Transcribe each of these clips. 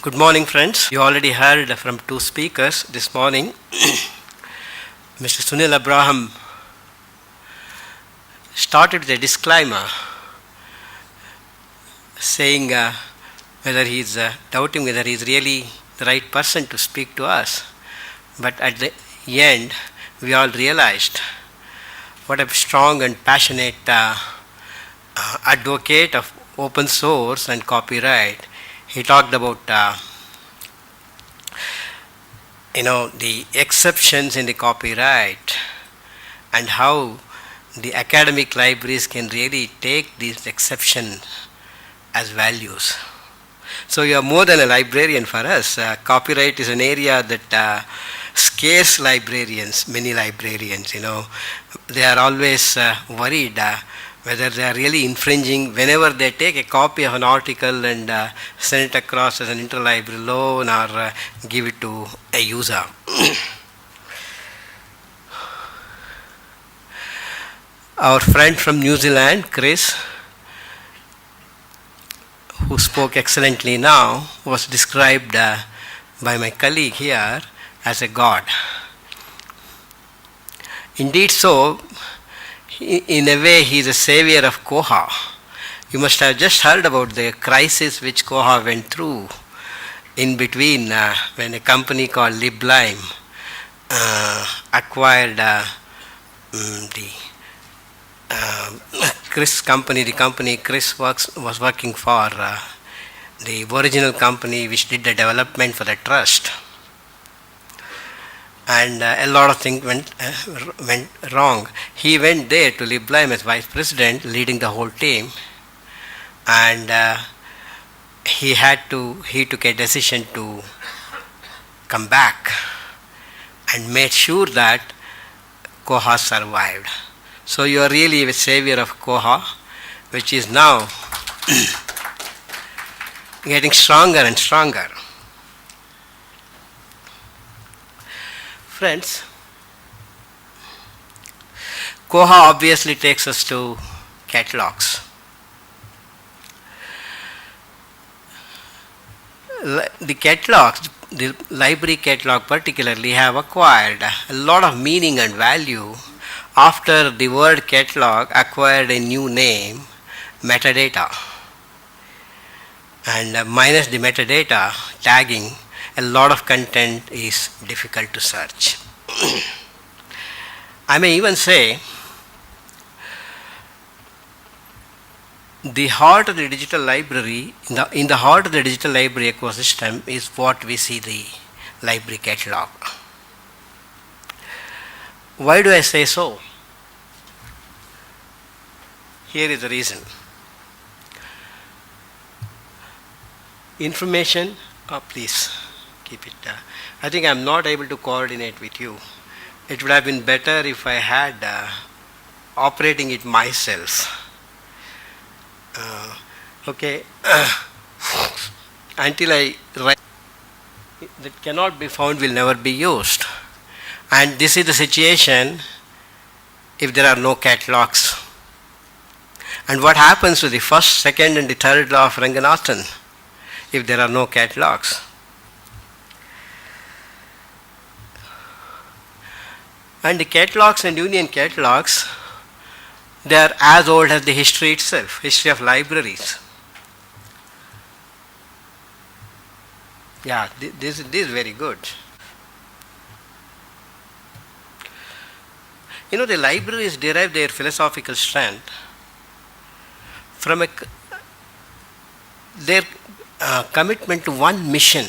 Good morning, friends. You already heard from two speakers this morning. Mr. Sunil Abraham started with a disclaimer saying whether he's doubting whether he's really the right person to speak to us. But at the end, we all realized what a strong and passionate advocate of open source and copyright. He talked about the exceptions in the copyright and how the academic libraries can really take these exceptions as values. So you are more than a librarian for us. Copyright is an area that scares librarians, many librarians. They are always worried whether they are really infringing whenever they take a copy of an article and send it across as an interlibrary loan or give it to a user. Our friend from New Zealand, Chris, who spoke excellently now, was described by my colleague here as a god. Indeed so, in a way he is a savior of Koha. You must have just heard about the crisis which Koha went through in between when a company called LibLime acquired the Chris company. The company Chris was working for, the original company which did the development for the trust. And a lot of things went wrong. He went there to LibLime as vice president, leading the whole team, and he took a decision to come back and made sure that Koha survived. So you are really a savior of Koha, which is now getting stronger and stronger. Friends, Koha obviously takes us to catalogs. The catalogs, the library catalog particularly, have acquired a lot of meaning and value after the word catalog acquired a new name, metadata. And minus the metadata tagging, a lot of content is difficult to search. I may even say the heart of the digital library, in the heart of the digital library ecosystem is what we see the library catalog. Why do I say so? Here is the reason. Information, please keep it. I think I am not able to coordinate with you. It would have been better if I had operating it myself. Okay. Until I write, that cannot be found will never be used. And this is the situation if there are no catalogs. And what happens to the first, second and the third law of Ranganathan if there are no catalogs? And the catalogs and union catalogs, they are as old as the history itself, history of libraries. Yeah, this is very good. The libraries derive their philosophical strength from their commitment to one mission,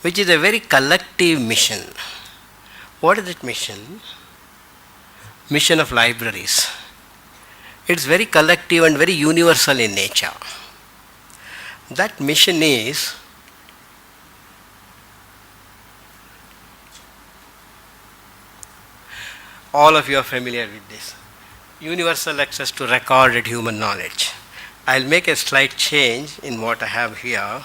which is a very collective mission. What is that mission? Mission of libraries. It's very collective and very universal in nature. That mission is all of you are familiar with this. Universal access to recorded human knowledge. I'll make a slight change in what I have here.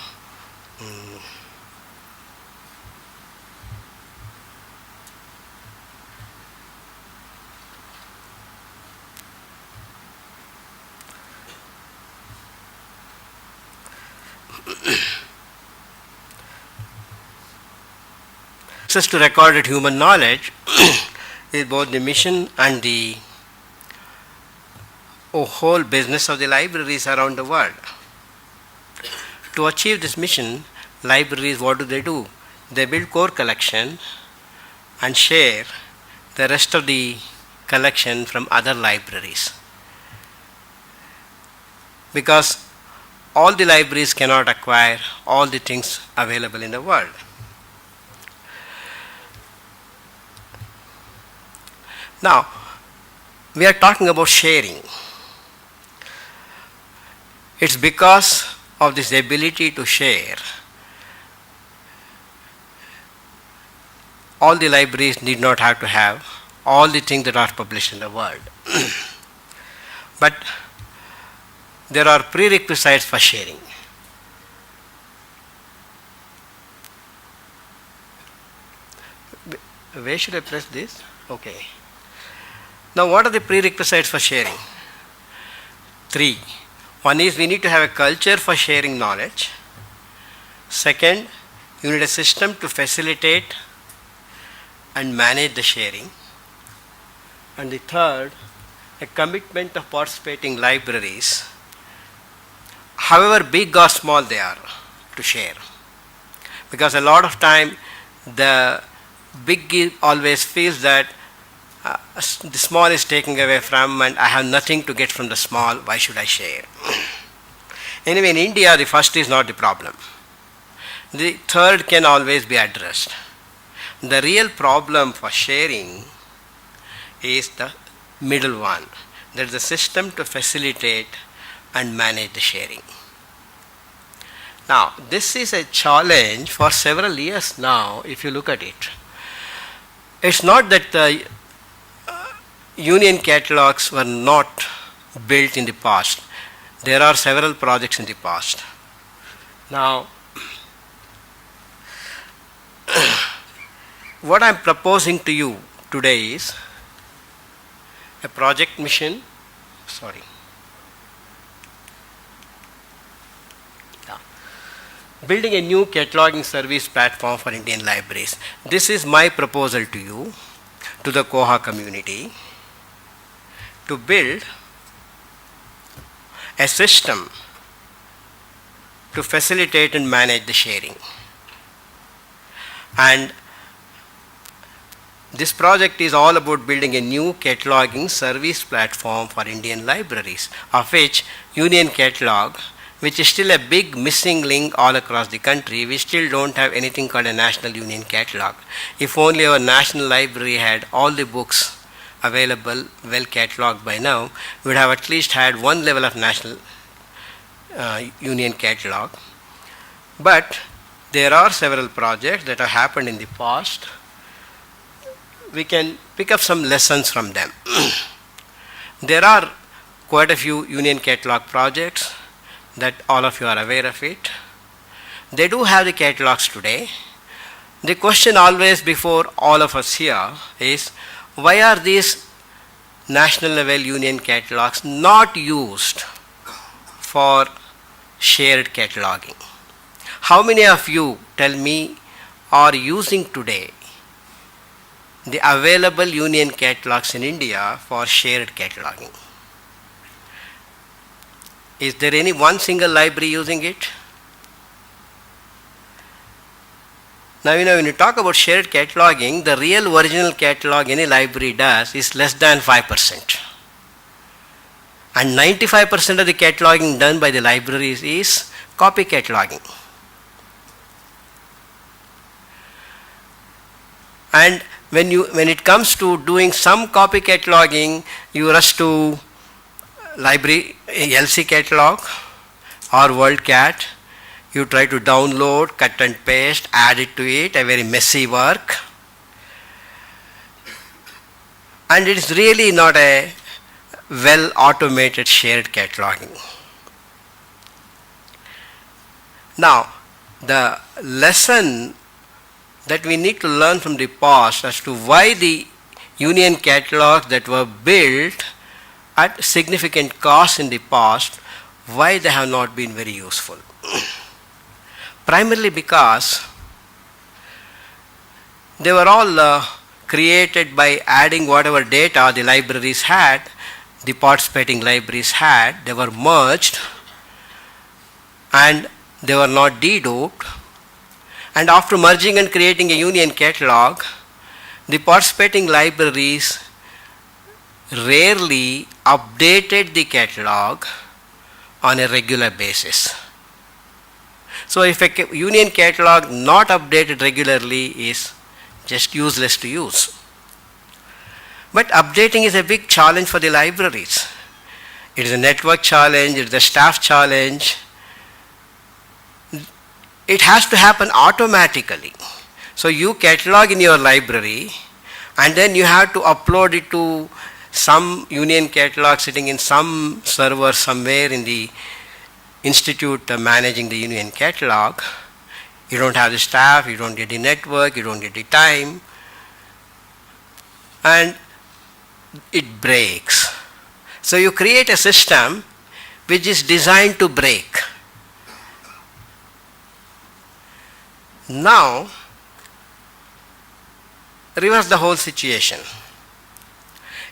access to recorded human knowledge is both the mission and the whole business of the libraries around the world. To achieve this mission, libraries, what do? They build core collection and share the rest of the collection from other libraries. Because all the libraries cannot acquire all the things available in the world. Now, we are talking about sharing. It's because of this ability to share. All the libraries need not have to have all the things that are published in the world. But there are prerequisites for sharing. Where should I press this? Okay. Now, what are the prerequisites for sharing? 3. One is we need to have a culture for sharing knowledge. Second, you need a system to facilitate and manage the sharing. And the third, a commitment of participating libraries, however big or small they are, to share. Because a lot of time the big always feels that the small is taken away from and I have nothing to get from the small, why should I share? Anyway, in India the first is not the problem. The third can always be addressed. The real problem for sharing is the middle one. There is a system to facilitate and manage the sharing. Now, this is a challenge for several years now if you look at it. It's not that the union catalogs were not built in the past. There are several projects in the past. Now, what I am proposing to you today is a project mission. Building a new cataloging service platform for Indian libraries. This is my proposal to you, to the Koha community, to build a system to facilitate and manage the sharing. And this project is all about building a new cataloging service platform for Indian libraries, of which Union Catalog, which is still a big missing link all across the country. We still don't have anything called a national union catalog. If only our national library had all the books available, well catalogued by now, we would have at least had one level of national union catalog. But there are several projects that have happened in the past. We can pick up some lessons from them. There are quite a few union catalog projects that all of you are aware of it. They do have the catalogs today. The question always before all of us here is, why are these national level union catalogs not used for shared cataloging? How many of you, tell me, are using today the available union catalogs in India for shared cataloging? Is there any one single library using it? Now, when you talk about shared cataloging, the real original catalog any library does is less than 5%. And 95% of the cataloging done by the libraries is copy cataloging. And when it comes to doing some copy cataloging, you rush to library LC catalog or WorldCat. You try to download, cut and paste, add it to it, a very messy work. And it is really not a well automated shared cataloging. Now, the lesson that we need to learn from the past as to why the union catalogs that were built at significant cost in the past, why they have not been very useful. Primarily because They were all created by adding whatever data the libraries had, the participating libraries had. They were merged and they were not deduped. And after merging and creating a union catalog, the participating libraries rarely updated the catalog on a regular basis. So if a union catalog not updated regularly is just useless to use. But updating is a big challenge for the libraries. It is a network challenge, it is a staff challenge. It has to happen automatically. So you catalog in your library and then you have to upload it to some union catalog sitting in some server somewhere in the institute managing the union catalog. You don't have the staff, you don't get the network, you don't get the time, and it breaks. So you create a system which is designed to break. Now, reverse the whole situation.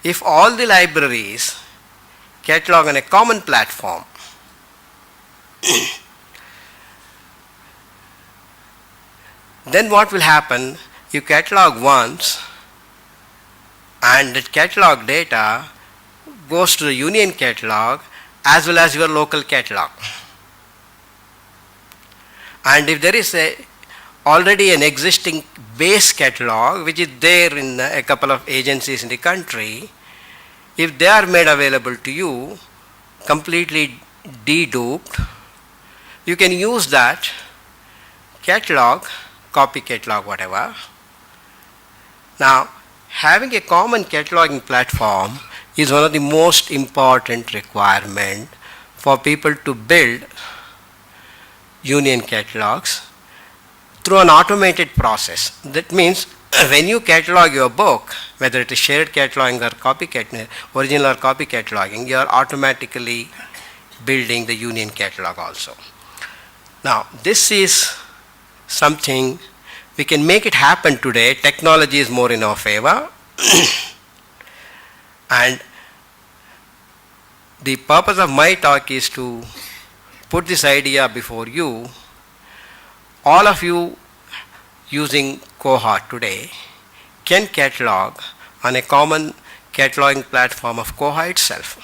If all the libraries catalog on a common platform, then what will happen? You catalog once and that catalog data goes to the union catalog as well as your local catalog. And if there is already an existing base catalog which is there in a couple of agencies in the country, if they are made available to you completely deduped, you can use that catalog, copy catalog, whatever. Now, having a common cataloging platform is one of the most important requirements for people to build union catalogs through an automated process. That means when you catalog your book, whether it is shared cataloging or copycat, original or copy cataloging, you are automatically building the union catalog also. Now, this is something we can make it happen today. Technology is more in our favor. And the purpose of my talk is to put this idea before you. All of you using Koha today can catalog on a common cataloging platform of Koha itself,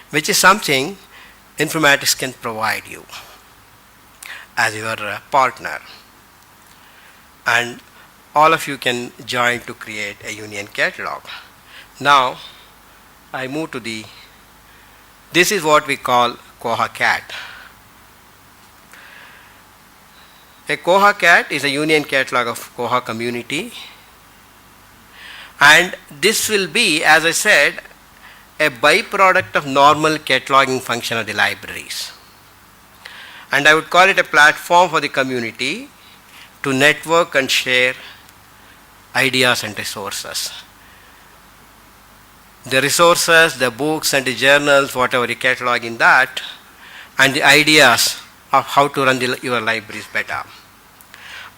which is something Informatics can provide you as your partner. And all of you can join to create a union catalog. Now, I move to this is what we call KohaCAT. A KohaCAT is a union catalog of Koha community, and this will be, as I said, a byproduct of normal cataloging function of the libraries. And I would call it a platform for the community to network and share ideas and resources. The resources, the books and the journals, whatever you catalog in that, and the ideas of how to run your libraries better.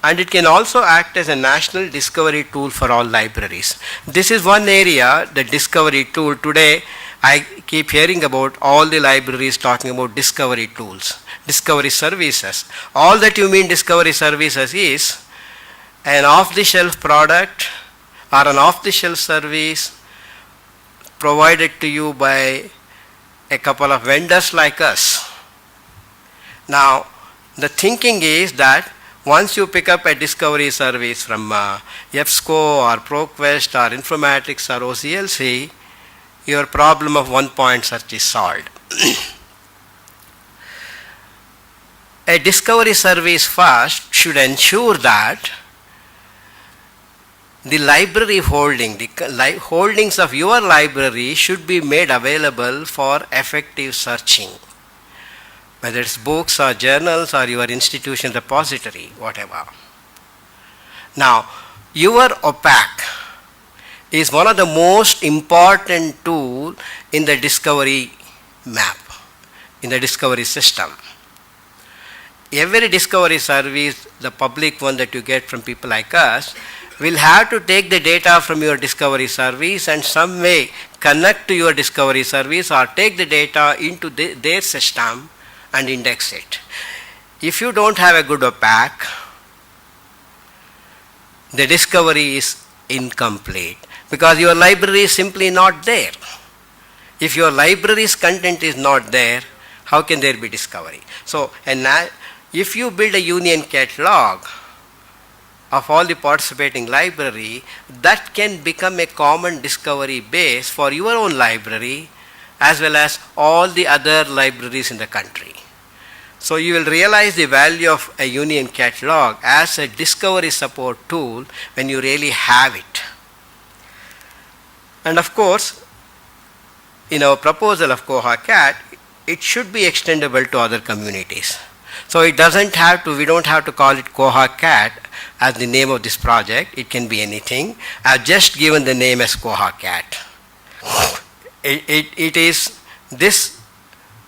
And it can also act as a national discovery tool for all libraries. This is one area, the discovery tool. Today, I keep hearing about all the libraries talking about discovery tools, discovery services. All that you mean discovery services is an off-the-shelf product or an off-the-shelf service provided to you by a couple of vendors like us. Now, the thinking is that once you pick up a discovery service from EBSCO or ProQuest or Informatics or OCLC, your problem of one-point search is solved. A discovery service first should ensure that the library holding, the holdings of your library should be made available for effective searching, whether it's books or journals or your institution repository, whatever. Now, your OPAC is one of the most important tools in the discovery map, in the discovery system. Every discovery service, the public one that you get from people like us, will have to take the data from your discovery service and some way connect to your discovery service or take the data into their system and index it. If you don't have a good OPAC, the discovery is incomplete because your library is simply not there. If your library's content is not there, how can there be discovery? So, if you build a union catalog of all the participating library, that can become a common discovery base for your own library as well as all the other libraries in the country. So you will realize the value of a union catalog as a discovery support tool when you really have it. And of course, in our proposal of KohaCAT, it should be extendable to other communities. So it doesn't have to, we don't have to call it KohaCAT as the name of this project. It can be anything. I've just given the name as KohaCAT. It is, this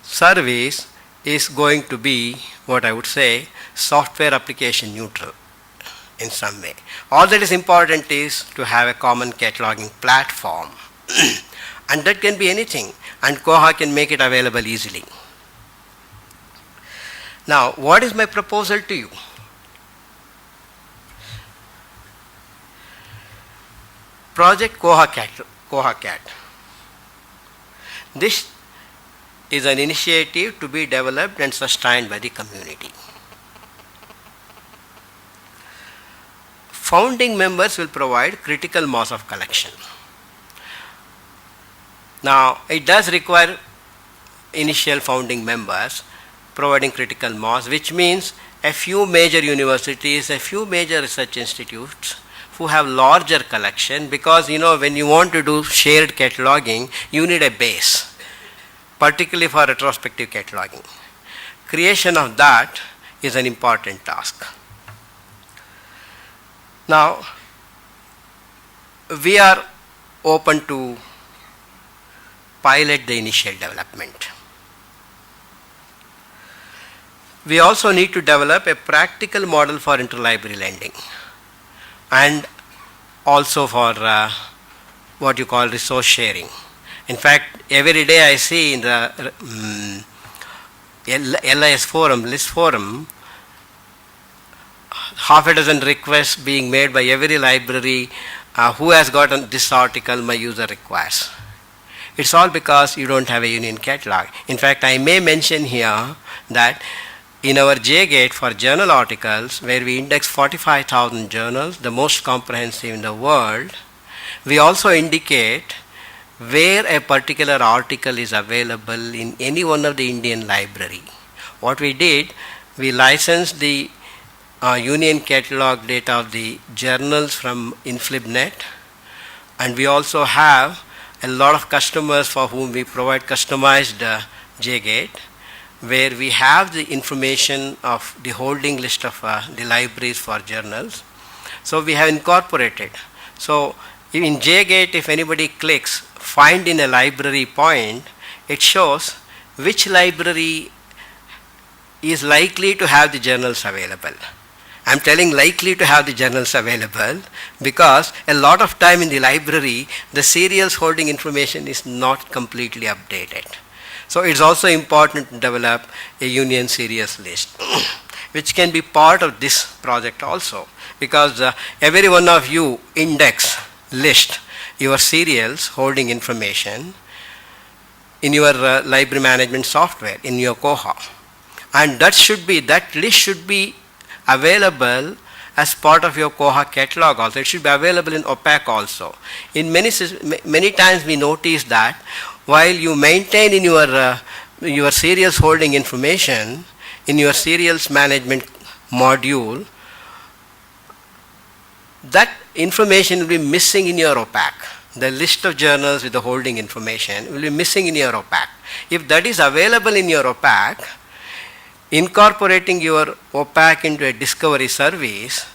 service is going to be, what I would say, software application neutral in some way. All that is important is to have a common cataloging platform. And that can be anything, and Koha can make it available easily. Now, what is my proposal to you? Project KohaCAT. This is an initiative to be developed and sustained by the community. Founding members will provide critical mass of collection. Now, it does require initial founding members providing critical mass, which means a few major universities, a few major research institutes who have larger collection, because when you want to do shared cataloging, you need a base, particularly for retrospective cataloging. Creation of that is an important task. Now, we are open to pilot the initial development. We also need to develop a practical model for interlibrary lending and also for what you call resource sharing. In fact, every day I see in the LIS forum, list forum, half a dozen requests being made by every library who has gotten this article my user requires. It's all because you don't have a union catalog. In fact, I may mention here that in our JGate for journal articles, where we index 45,000 journals, the most comprehensive in the world, we also indicate where a particular article is available in any one of the Indian library. What we did, we licensed the union catalog data of the journals from InflibNet, and we also have a lot of customers for whom we provide customized JGate, where we have the information of the holding list of the libraries for journals. So we have incorporated. So in JGate, if anybody clicks find in a library point, it shows which library is likely to have the journals available. I'm telling likely to have the journals available because a lot of time in the library, the serials holding information is not completely updated. So it's also important to develop a union serials list, which can be part of this project also, because every one of you index, list your serials holding information in your library management software, in your Koha. And that list should be available as part of your Koha catalog also. It should be available in OPAC also. In many times we notice that while you maintain in your serials holding information in your serials management module, that information will be missing in your OPAC. The list of journals with the holding information will be missing in your OPAC. If that is available in your OPAC, incorporating your OPAC into a discovery service,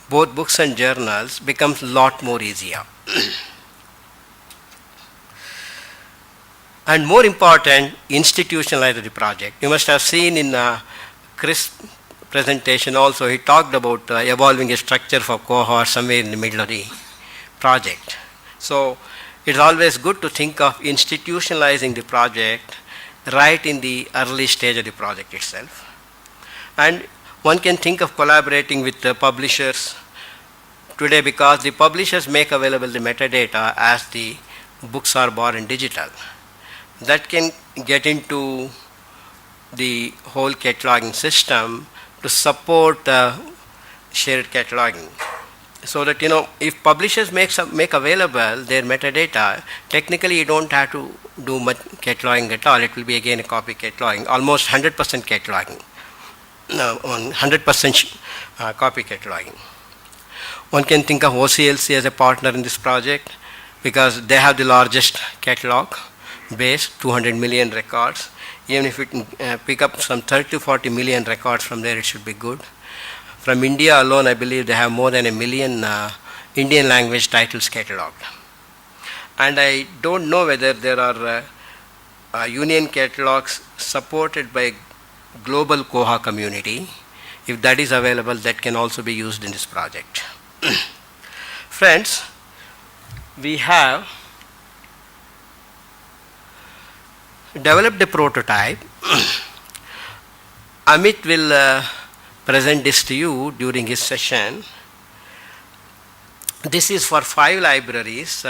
both books and journals, becomes a lot more easier. And more important, institutionalize the project. You must have seen in Chris' presentation also, he talked about evolving a structure for Koha somewhere in the middle of the project. So it's always good to think of institutionalizing the project right in the early stage of the project itself. And one can think of collaborating with the publishers today, because the publishers make available the metadata as the books are bought in digital. That can get into the whole cataloging system to support shared cataloging. So that, if publishers make available their metadata, technically you don't have to do much cataloging at all. It will be again a copy cataloging, almost 100% cataloging, 100% copy cataloging. One can think of OCLC as a partner in this project because they have the largest catalog base, 200 million records. Even if we can pick up some 30 to 40 million records from there, it should be good. From India alone, I believe they have more than 1 million Indian language titles cataloged. And I don't know whether there are union catalogs supported by global Koha community. If that is available, that can also be used in this project. Friends, we have developed a prototype. Amit will present this to you during his session. This is for 5 libraries,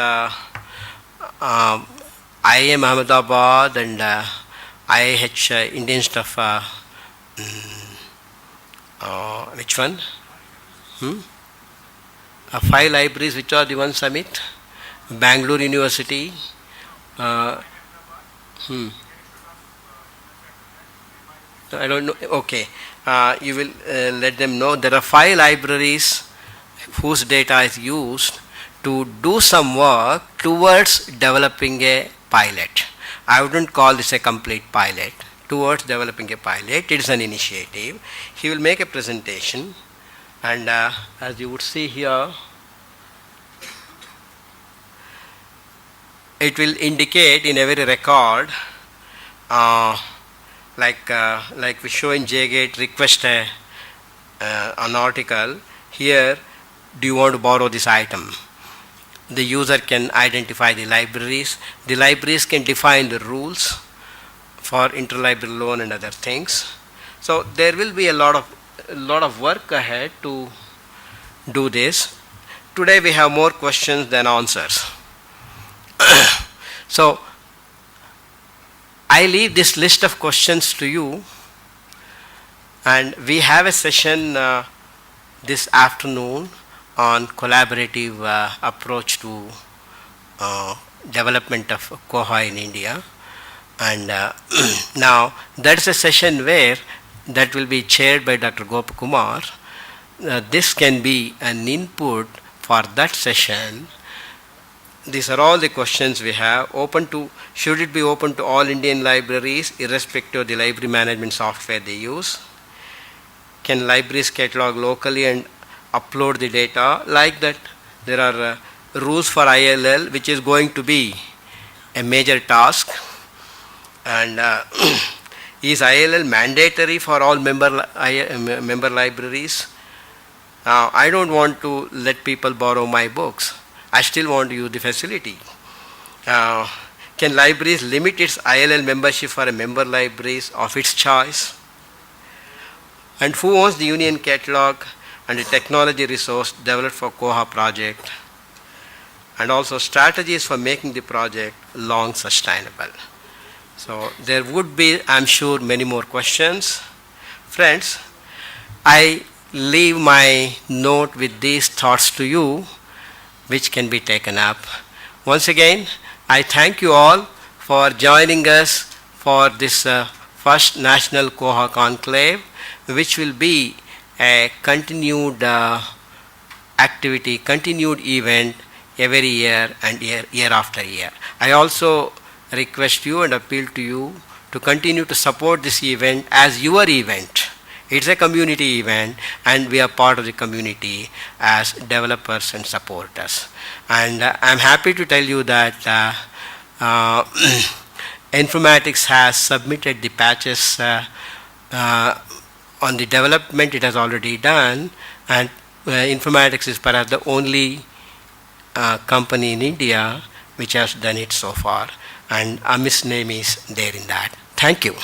IIM Ahmedabad and IIH Indian stuff. Which one? 5 libraries, which are the ones, Amit? Bangalore University. I don't know. Okay. You will let them know there are 5 libraries whose data is used to do some work towards developing a pilot. I wouldn't call this a complete pilot. Towards developing a pilot, it is an initiative. He will make a presentation, and as you would see here, it will indicate in every record, like we show in JGate, request an article. Here, do you want to borrow this item? The user can identify the libraries. The libraries can define the rules for interlibrary loan and other things. So there will be a lot of work ahead to do this. Today we have more questions than answers. So I leave this list of questions to you, and we have a session this afternoon on collaborative approach to development of Koha in India. And now that's a session where that will be chaired by Dr. Gopakumar. This can be an input for that session. These are all the questions we have. Should it be open to all Indian libraries irrespective of the library management software they use? Can libraries catalog locally and upload the data like that? There are rules for ILL, which is going to be a major task. And is ILL mandatory for all member libraries? I don't want to let people borrow my books. I still want to use the facility. Can libraries limit its ILL membership for a member libraries of its choice? And who owns the union catalog and the technology resource developed for Koha project? And also strategies for making the project long sustainable. So there would be, I'm sure, many more questions. Friends, I leave my note with these thoughts to you, which can be taken up. Once again, I thank you all for joining us for this first National Koha Conclave, which will be a continued activity, continued event every year and year after year. I also request you and appeal to you to continue to support this event as your event. It's a community event, and we are part of the community as developers and supporters. And I'm happy to tell you that Informatics has submitted the patches on the development it has already done, and Informatics is perhaps the only company in India which has done it so far, and Amit's name is there in that. Thank you.